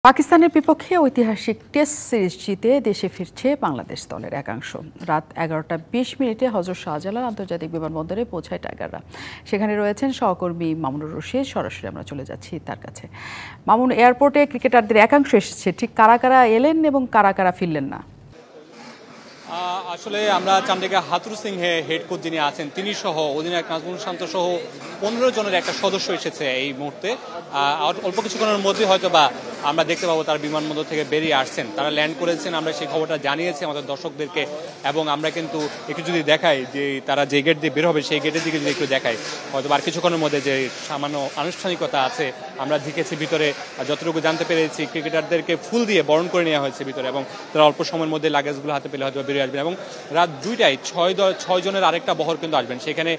পাকিস্তানের বিপক্ষে ঐতিহাসিক টেস্ট সিরিজ জিতে দেশে ফিরছে বাংলাদেশ দলের একাংশ। রাত 11টা 20 মিনিটে হযরত শাহজালাল আন্তর্জাতিক বিমানবন্দরে পৌঁছায় টাইগাররা। সেখানে রয়েছেন সহকর্মী মামুনুর রশিদ। সরাসরি আমরা চলে যাচ্ছি তার কাছে। মামুন, এয়ারপোর্টে ক্রিকেটারদের একাংশ এসেছে, ঠিক কারা কারা এলেন এবং কারা কারা ফিরলেন না? আসলে আমরা চান্দিকা হাতুরু সিং হেড কোচ যিনি আছেন তিনি সহ অধিনায়ক নাজমুল শান্ত সহ 15 জনের একটা সদস্য এসেছে এই মুহূর্তে। অল্প কিছুক্ষণের মধ্যে হয়তো বা আমরা দেখতে পাবো তারা বিমানবন্দর থেকে বেরিয়ে আসছেন, তারা ল্যান্ড করেছেন। আমরা সেই খবরটা জানিয়েছি আমাদের দর্শকদেরকে এবং আমরা কিন্তু একটু যদি দেখাই যে তারা যে গেট দিয়ে বের হবে সেই গেটের দিকে যদি একটু দেখাই, হয়তো আর কিছুক্ষণের মধ্যে যে সামান্য আনুষ্ঠানিকতা আছে আমরা দেখেছি ভিতরে, যতটুকু জানতে পেরেছি ক্রিকেটারদেরকে ফুল দিয়ে বরণ করে নেওয়া হয়েছে ভিতরে এবং তারা অল্প সময়ের মধ্যে লাগেজগুলো হাতে পেলে হয়তো বেরিয়ে আসবেন। এবং রাত 2টায় 6 জনের আরেকটা বহর কিন্তু আসবেন। সেখানে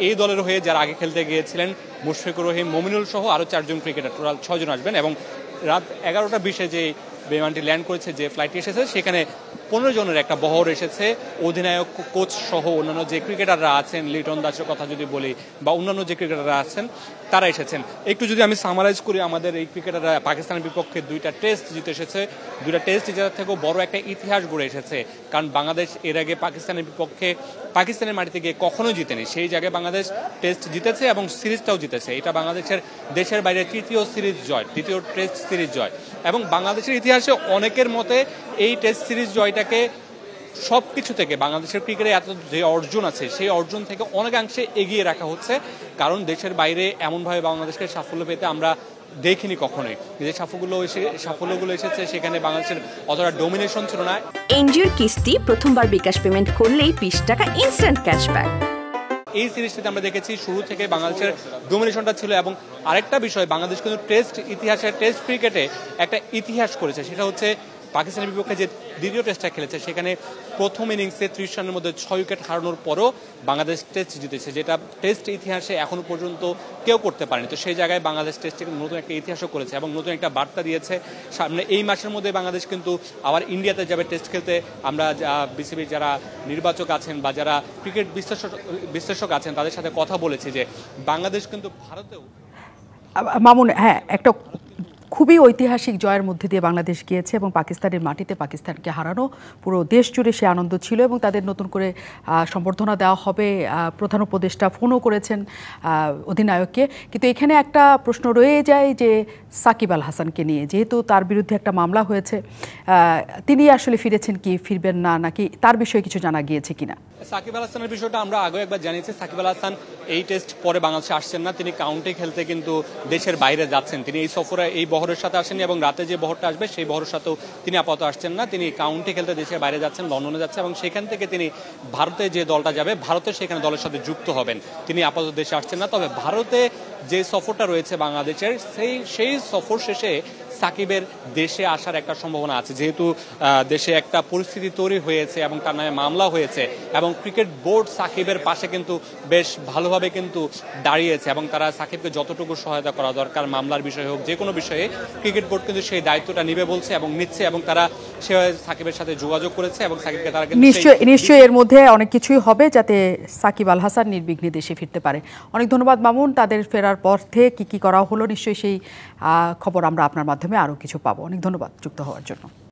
এই দলের হয়ে যারা আগে খেলতে গিয়েছিলেন মুশফিকুর রহিম, মমিনুল সহ আরও 4 জন ক্রিকেটার, টোটাল 6 জন আসবেন। এবং রাত 11টা 20-এ যে বিমানটি ল্যান্ড করেছে, যে ফ্লাইটটি এসেছে, সেখানে 15 জনের একটা বহর এসেছে। অধিনায়ক, কোচ সহ অন্যান্য যে ক্রিকেটাররা আছেন, লিটন দাসের কথা যদি বলি বা অন্যান্য যে ক্রিকেটাররা আছেন তারা এসেছেন। একটু যদি আমি সামারাইজ করি, আমাদের এই ক্রিকেটাররা পাকিস্তানের বিপক্ষে 2টা টেস্ট জিতে এসেছে। 2টা টেস্ট জেতার থেকেও বড় একটা ইতিহাস গড়ে এসেছে, কারণ বাংলাদেশ এর আগে পাকিস্তানের বিপক্ষে পাকিস্তানের মাটিতে গিয়ে কখনো জিতেনি। সেই জায়গায় বাংলাদেশ টেস্ট জিতেছে এবং সিরিজটাও জিতেছে। এটা বাংলাদেশের দেশের বাইরে তৃতীয় সিরিজ জয়, তৃতীয় টেস্ট সিরিজ জয়। এবং বাংলাদেশের ইতিহাসে অনেকের মতে এই টেস্ট সিরিজ জয়টাকে সব কিছু থেকে বাংলাদেশের ক্রিকেটে এত যে অর্জন আছে সেই অর্জন থেকে অনেকাংশে এগিয়ে রাখা হচ্ছে, কারণ দেশের বাইরে এমনভাবে বাংলাদেশকে সাফল্য পেতে আমরা দেখিনি কখনোই। যে সাফল্যগুলো এসেছে সেখানে বাংলাদেশের অতটা ডোমিনেশন ছিল না। এনজিওর কিস্তি প্রথমবার বিকাশ পেমেন্ট করলেই 20 টাকা ইনস্ট্যান্ট ক্যাশব্যাক। এই সিরিজটিতে আমরা দেখেছি শুরু থেকে বাংলাদেশের ডোমিনেশনটা ছিল। এবং আরেকটা বিষয়, বাংলাদেশ কিন্তু টেস্ট ইতিহাসে, টেস্ট ক্রিকেটে একটা ইতিহাস করেছে। সেটা হচ্ছে পাকিস্তানের বিপক্ষে যে দ্বিতীয় টেস্টটা খেলেছে সেখানে প্রথম ইনিংসে 30 রানের মধ্যে 6 উইকেট হারানোর পরও বাংলাদেশ টেস্ট জিতেছে, যেটা টেস্ট ইতিহাসে এখনো পর্যন্ত কেউ করতে পারেনি। তো সেই জায়গায় বাংলাদেশ টেস্টে নতুন একটা ইতিহাসও করেছে এবং নতুন একটা বার্তা দিয়েছে। সামনে এই মাসের মধ্যে বাংলাদেশ কিন্তু আবার ইন্ডিয়াতে যাবে টেস্ট খেলতে। আমরা বিসিবির যারা নির্বাচক আছেন বা যারা ক্রিকেট বিশ্লেষক আছেন তাদের সাথে কথা বলেছি যে বাংলাদেশ কিন্তু ভারতেও। মামুন, হ্যাঁ, একটা খুবই ঐতিহাসিক জয়ের মধ্যে দিয়ে বাংলাদেশ গিয়েছে এবং পাকিস্তানের মাটিতে পাকিস্তানকে হারানো পুরো দেশ জুড়ে সে আনন্দ ছিল এবং তাদের নতুন করে সম্বর্ধনা দেওয়া হবে। প্রধান উপদেষ্টা ফোনও করেছেন অধিনায়ককে। কিন্তু এখানে একটা প্রশ্ন রয়ে যায় যে সাকিব আল হাসানকে নিয়ে, যেহেতু তার বিরুদ্ধে একটা মামলা হয়েছে, তিনি আসলে ফিরেছেন কি ফিরবেন না, নাকি তার বিষয়ে কিছু জানা গিয়েছে কিনা? সাকিব আল হাসানের বিষয়টা আমরা আগে একবার জানিয়েছি। সাকিব আল হাসান এই টেস্ট পরে বাংলাদেশে আসছেন না, তিনি কাউন্টি খেলতে কিন্তু দেশের বাইরে যাচ্ছেন। তিনি এই সফরে এই বহরের সাথে আসেননি এবং রাতে যে বহরটা আসবে সেই বহরের সাথেও তিনি আপাতত আসছেন না। তিনি কাউন্টি খেলতে দেশের বাইরে যাচ্ছেন, লন্ডনে যাচ্ছেন এবং সেখান থেকে তিনি ভারতে যে দলটা যাবে ভারতের সেখানে দলের সাথে যুক্ত হবেন। তিনি আপাতত দেশে আসছেন না। তবে ভারতে যে সফরটা রয়েছে বাংলাদেশের, সেই সফর শেষে সাকিবের দেশে আসার একটা সম্ভাবনা আছে, যেহেতু দেশে একটা পরিস্থিতি তৈরি হয়েছে এবং তার নামে মামলা হয়েছে এবং ক্রিকেট বোর্ড সাকিবের পাশে কিন্তু বেশ ভালোভাবে কিন্তু দাঁড়িয়েছে এবং তারা সাকিবকে যতটুকু সহায়তা করা দরকার মামলার বিষয় হোক যে কোনো বিষয়ে ক্রিকেট বোর্ড কিন্তু সেই দায়িত্বটা নিবে বলছে এবং নিচ্ছে এবং তারা সে সাকিবের সাথে যোগাযোগ করেছে এবং সাকিবকে তারা নিশ্চয়ই এর মধ্যে অনেক কিছুই হবে যাতে সাকিব আল হাসান নির্বিঘ্নে দেশে ফিরতে পারে। অনেক ধন্যবাদ মামুন। তাদের ফেরার পথে কি করা হলো নিশ্চয়ই সেই খবর আমরা আপনার মাধ্যমে আরও কিছু পাবো। অনেক ধন্যবাদ যুক্ত হওয়ার জন্য।